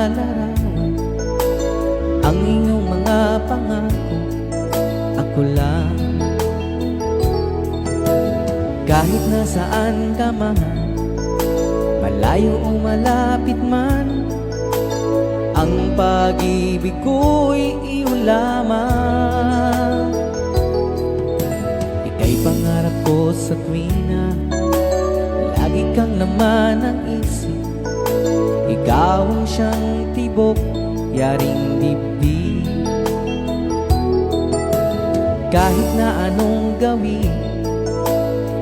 lalarawan ang iyong mga pangako. Ako lang, kahit nasaan ka man, malayo o malapit man, ang pag-ibig ko'y iyo lamang. Ika'y pangarap ko sa tuwina, lagi kang laman ng isip. Ikaw ang siyang tibok, yaring dibdib. Kahit na anong gawin,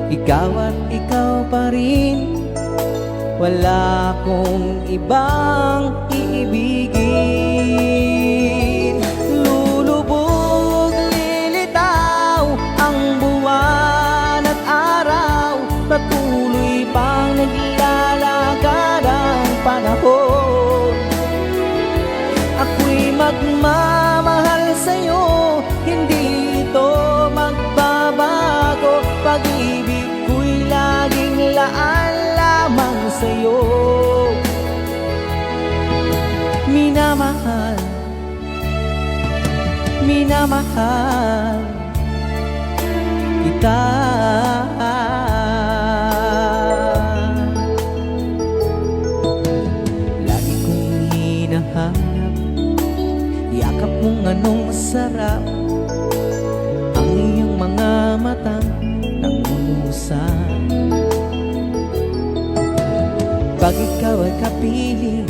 ikaw at ikaw pa rin. Wala akong ibang iibigin. Lulubog, lilitaw ang buwan at araw, patuloy pang naglalakad ang panahon. Ako'y magmamahal sa'yo, hindi ito magbabago. Pag-ibig ko'y laging laan lamang sa'yo. Minamahal, minamahal kita. Lagi kong hinahanap yakap mong anong sarap, ang iyong mga matang nangungusap. Pag ikaw ay kapiling,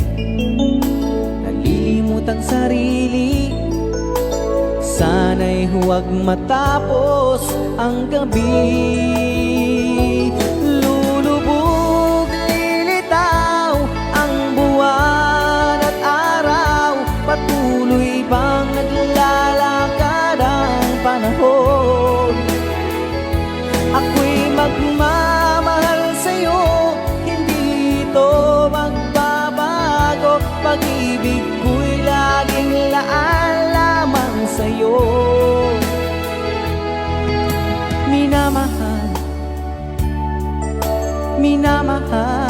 nalilimutang sarili, sana'y huwag matapos ang gabi. Lulubog, lilitaw ang buwan at araw, patuloy bang naglalakad ang panahon. Ako'y magmamahal sa'yo, hindi ito magbabago. Pag-ibig ko'y laging laan lamang sa'yo. Minamahal, minamahal